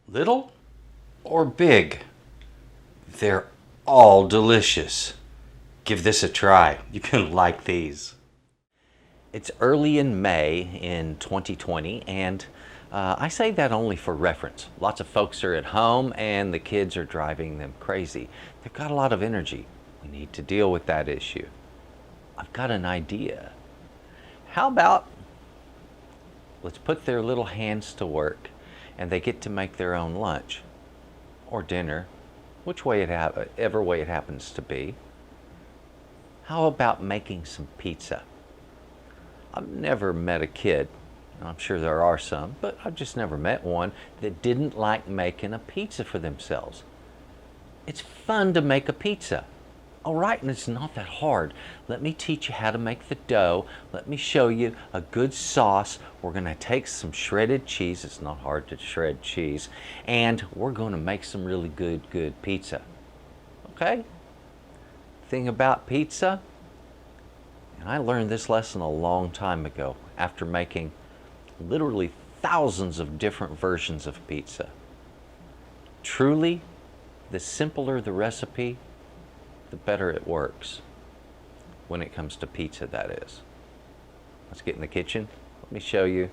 Little or big, they're all delicious. Give this a try. You're gonna like these. It's early in May in 2020, and I say that only for reference. Lots of folks are at home and the kids are driving them crazy. They've got a lot of energy. We need to deal with that issue. I've got an idea. How about let's put their little hands to work and they get to make their own lunch or dinner, whichever way it happens to be. How about making some pizza? I've never met a kid, I'm sure there are some, but I've just never met one that didn't like making a pizza for themselves. It's fun to make a pizza. All right, and it's not that hard. Let me teach you how to make the dough. Let me show you a good sauce. We're gonna take some shredded cheese. It's not hard to shred cheese. And we're gonna make some really good pizza. Okay? Thing about pizza, and I learned this lesson a long time ago after making literally thousands of different versions of pizza. Truly, the simpler the recipe, the better it works. When it comes to pizza, that is. Let's get in the kitchen. Let me show you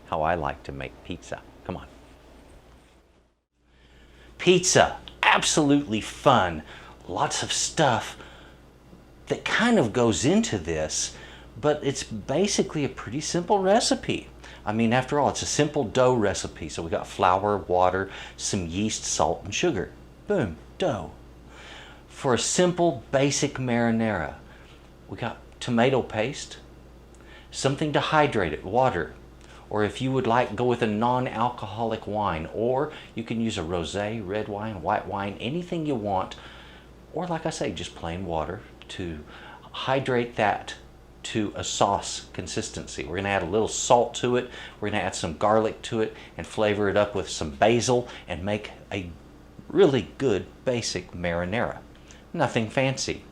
how I like to make pizza. Come on. Pizza, absolutely fun. Lots of stuff that kind of goes into this, but it's basically a pretty simple recipe. I mean, after all, it's a simple dough recipe. So we got flour, water, some yeast, salt, and sugar. Boom, dough. For a simple, basic marinara, we got tomato paste, something to hydrate it, water, or if you would like, go with a non-alcoholic wine, or you can use a rosé, red wine, white wine, anything you want, or like I say, just plain water to hydrate that to a sauce consistency. We're gonna add a little salt to it, we're gonna add some garlic to it, and flavor it up with some basil, and make a really good basic marinara. Nothing fancy.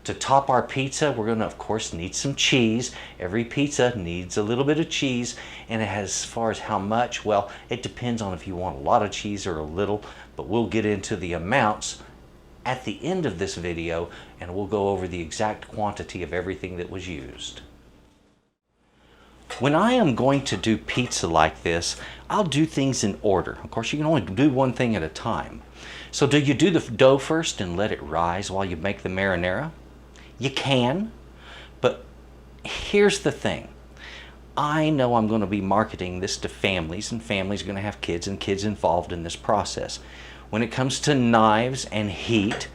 To top our pizza, we're gonna, of course, need some cheese. Every pizza needs a little bit of cheese, and as far as how much, well, it depends on if you want a lot of cheese or a little, but we'll get into the amounts at the end of this video, and we'll go over the exact quantity of everything that was used. When I am going to do pizza like this, I'll do things in order. Of course, you can only do one thing at a time. So do you do the dough first and let it rise while you make the marinara? You can, but here's the thing. I know I'm going to be marketing this to families, and families are going to have kids and kids involved in this process. When it comes to knives and heat,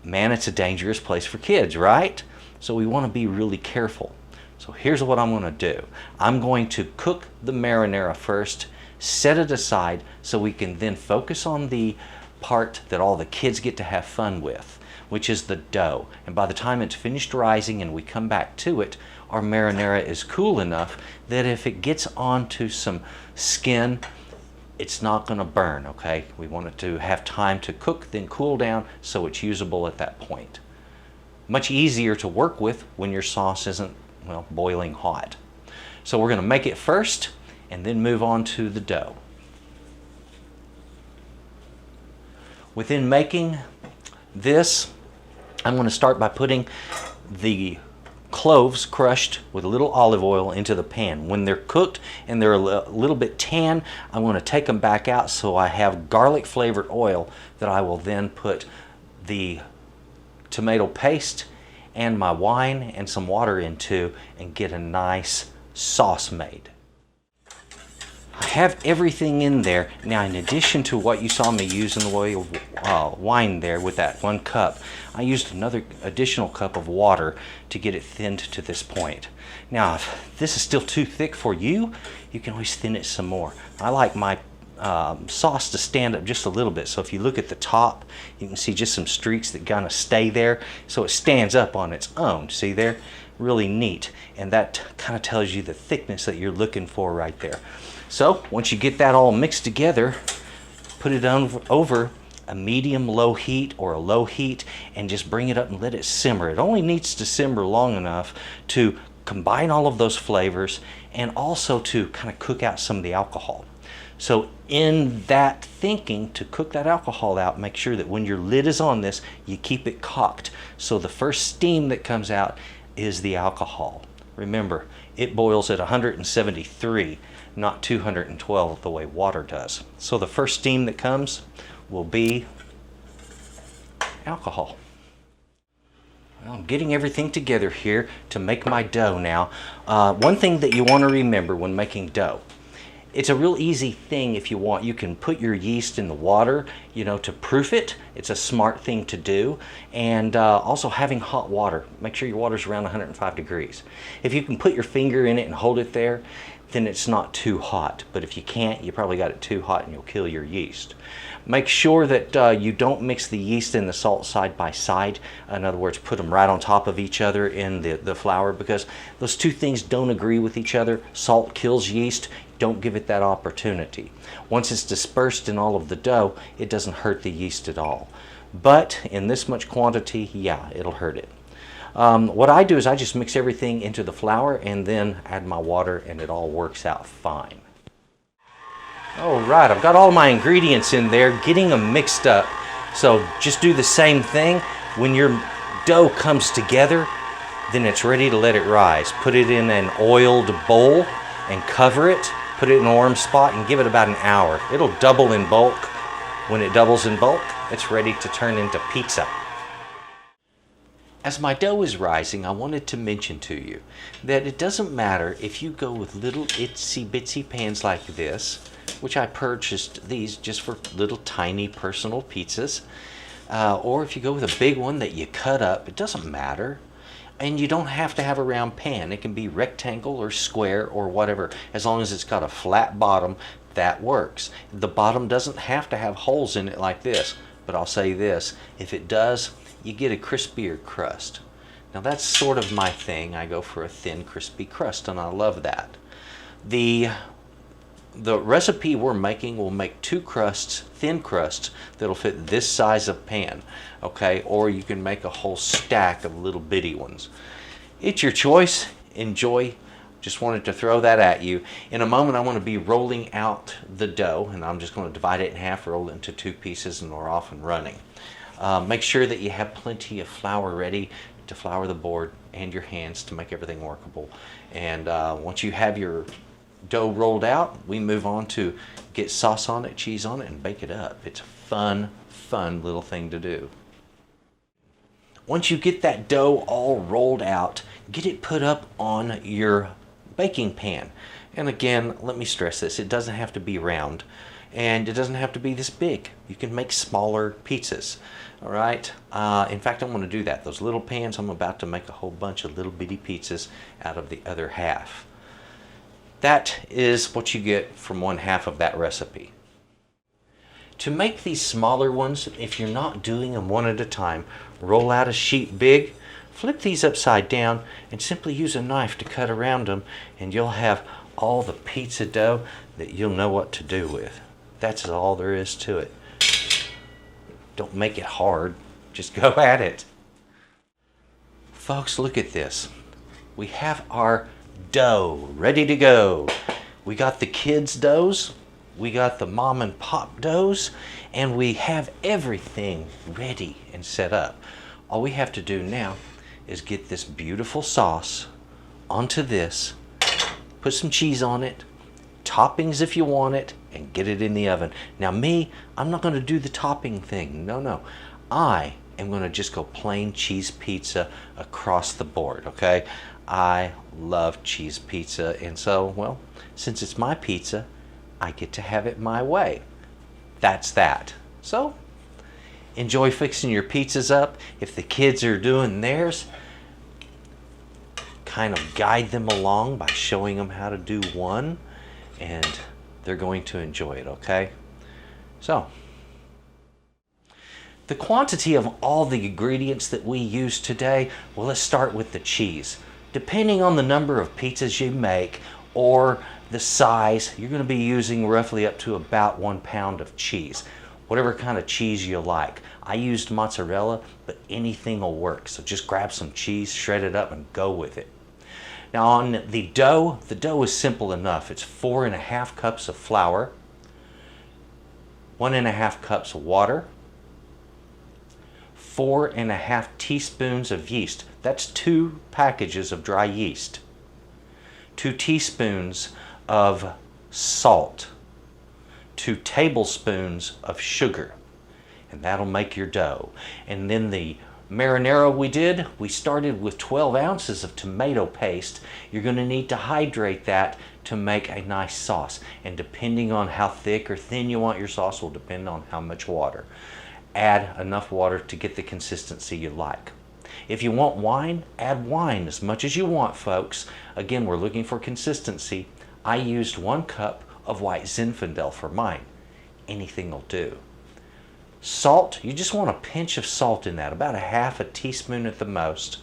man, it's a dangerous place for kids, right? So we want to be really careful. So here's what I'm going to do. I'm going to cook the marinara first, set it aside so we can then focus on the part that all the kids get to have fun with, which is the dough. And by the time it's finished rising and we come back to it, our marinara is cool enough that if it gets onto some skin, it's not going to burn, okay? We want it to have time to cook, then cool down, so it's usable at that point. Much easier to work with when your sauce isn't, well, boiling hot. So we're going to make it first and then move on to the dough. Within making this, I'm going to start by putting the cloves crushed with a little olive oil into the pan. When they're cooked and they're a little bit tan, I'm going to take them back out so I have garlic flavored oil that I will then put the tomato paste and my wine and some water into and get a nice sauce made. I have everything in there. Now, in addition to what you saw me use in the way of wine there with that 1 cup, I used another additional cup of water to get it thinned to this point. Now, if this is still too thick for you, you can always thin it some more. I like my sauce to stand up just a little bit, so if you look at the top, you can see just some streaks that kind of stay there, so it stands up on its own. See there? Really neat, and that kind of tells you the thickness that you're looking for right there. So once you get that all mixed together, put it over a medium-low heat or a low heat and just bring it up and let it simmer. It only needs to simmer long enough to combine all of those flavors and also to kind of cook out some of the alcohol. So in that thinking, to cook that alcohol out, make sure that when your lid is on this, you keep it cocked. So the first steam that comes out is the alcohol. Remember, it boils at 173, not 212 the way water does. So the first steam that comes will be alcohol. Well, I'm getting everything together here to make my dough now. One thing that you want to remember when making dough, it's a real easy thing if you want. You can put your yeast in the water, to proof it. It's a smart thing to do. And also having hot water. Make sure your water's around 105 degrees. If you can put your finger in it and hold it there, then it's not too hot. But if you can't, you probably got it too hot and you'll kill your yeast. Make sure that you don't mix the yeast and the salt side by side. In other words, put them right on top of each other in the flour, because those two things don't agree with each other. Salt kills yeast. Don't give it that opportunity. Once it's dispersed in all of the dough, it doesn't hurt the yeast at all. But in this much quantity, yeah, it'll hurt it. What I do is I just mix everything into the flour and then add my water, and it all works out fine. All right, I've got all my ingredients in there, getting them mixed up. So just do the same thing. When your dough comes together, then it's ready to let it rise. Put it in an oiled bowl and cover it. Put it in a warm spot and give it about an hour. It'll double in bulk. When it doubles in bulk, it's ready to turn into pizza. As my dough is rising, I wanted to mention to you that it doesn't matter if you go with little itsy bitsy pans like this, which I purchased these just for little tiny personal pizzas, or if you go with a big one that you cut up, it doesn't matter. And you don't have to have a round pan. It can be rectangle or square or whatever. As long as it's got a flat bottom, that works. The bottom doesn't have to have holes in it like this. But I'll say this, if it does, you get a crispier crust. Now that's sort of my thing. I go for a thin, crispy crust, and I love that. The recipe we're making will make 2 crusts, thin crusts, that'll fit this size of pan, okay? Or you can make a whole stack of little bitty ones. It's your choice. Enjoy. Just wanted to throw that at you. In a moment, I want to be rolling out the dough, and I'm just going to divide it in half, roll it into 2 pieces, and we're off and running. Make sure that you have plenty of flour ready to flour the board and your hands to make everything workable. And once you have your dough rolled out, we move on to get sauce on it, cheese on it, and bake it up. It's a fun little thing to do. Once you get that dough all rolled out, get it put up on your baking pan. And again, let me stress this, it doesn't have to be round, and it doesn't have to be this big. You can make smaller pizzas. All right. In fact, I'm going to do that. Those little pans, I'm about to make a whole bunch of little bitty pizzas out of the other half. That is what you get from one half of that recipe. To make these smaller ones, if you're not doing them one at a time, roll out a sheet big, flip these upside down, and simply use a knife to cut around them, and you'll have all the pizza dough that you'll know what to do with. That's all there is to it. Don't make it hard, just go at it. Folks, look at this. We have our dough ready to go. We got the kids' doughs, we got the mom and pop doughs, and we have everything ready and set up. All we have to do now is get this beautiful sauce onto this, put some cheese on it, toppings if you want it, and get it in the oven. Now me, I'm not going to do the topping thing. No. I am going to just go plain cheese pizza across the board, okay? I love cheese pizza, and so, well, since it's my pizza, I get to have it my way. That's that. So, enjoy fixing your pizzas up. If the kids are doing theirs, kind of guide them along by showing them how to do one, and they're going to enjoy it, okay? So, the quantity of all the ingredients that we use today, well, let's start with the cheese. Depending on the number of pizzas you make or the size, you're going to be using roughly up to about 1 pound of cheese. Whatever kind of cheese you like. I used mozzarella, but anything will work. So just grab some cheese, shred it up, and go with it. Now on the dough is simple enough. It's 4.5 cups of flour, 1.5 cups of water, 4.5 teaspoons of yeast. That's 2 packages of dry yeast. 2 teaspoons of salt. 2 tablespoons of sugar. And that'll make your dough. And then the marinara we started with 12 ounces of tomato paste. You're going to need to hydrate that to make a nice sauce. And depending on how thick or thin you want your sauce will depend on how much water. Add enough water to get the consistency you like. If you want wine, add wine as much as you want, folks. Again, we're looking for consistency. I used 1 cup of white Zinfandel for mine. Anything will do. Salt, you just want a pinch of salt in that, about 1/2 teaspoon at the most.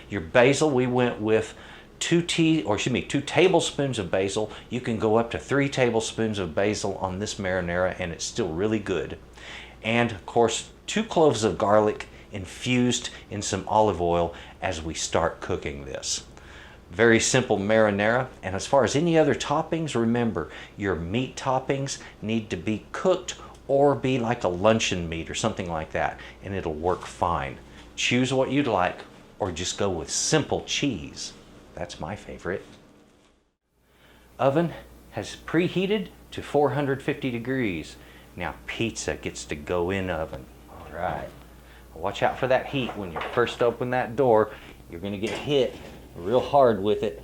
Your basil, we went with 2 tablespoons of basil. You can go up to 3 tablespoons of basil on this marinara and it's still really good. And of course, 2 cloves of garlic infused in some olive oil as we start cooking this. Very simple marinara. And as far as any other toppings, remember your meat toppings need to be cooked or be like a luncheon meat or something like that, and it'll work fine. Choose what you'd like, or just go with simple cheese. That's my favorite. Oven has preheated to 450 degrees. Now pizza gets to go in oven. All right. Watch out for that heat when you first open that door. You're going to get hit real hard with it.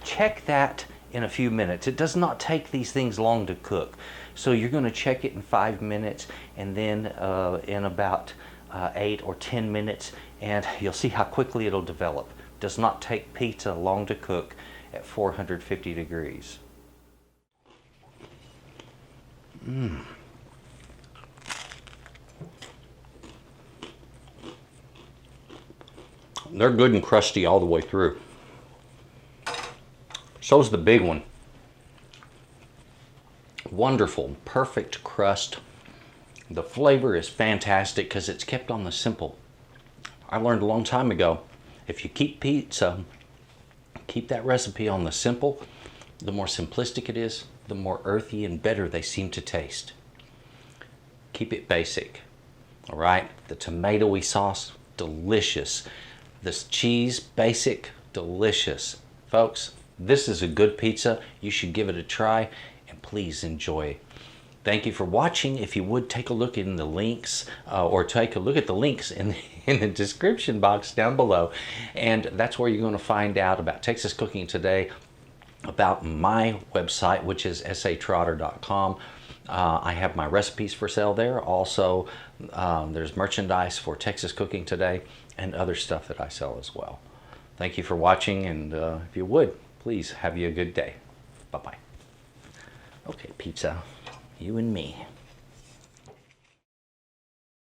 Check that in a few minutes. It does not take these things long to cook. So you're going to check it in 5 minutes and then in about 8 or 10 minutes, and you'll see how quickly it'll develop. Does not take pizza long to cook at 450 degrees. They're good and crusty all the way through. So's the big one. Wonderful, perfect crust. The flavor is fantastic because it's kept on the simple. I learned a long time ago, if you keep pizza, keep that recipe on the simple, the more simplistic it is, the more earthy and better they seem to taste. Keep it basic. All right, the tomatoey sauce, delicious. This cheese, basic, delicious. Folks, this is a good pizza. You should give it a try and please enjoy. Thank you for watching. If you would take a look in the links or take a look at the links in the description box down below. And that's where you're going to find out about Texas Cooking Today, about my website, which is S.A.Trotter.com. I have my recipes for sale there. Also, there's merchandise for Texas Cooking Today and other stuff that I sell as well. Thank you for watching, and if you would, please have you a good day. Bye-bye. Okay, pizza, you and me.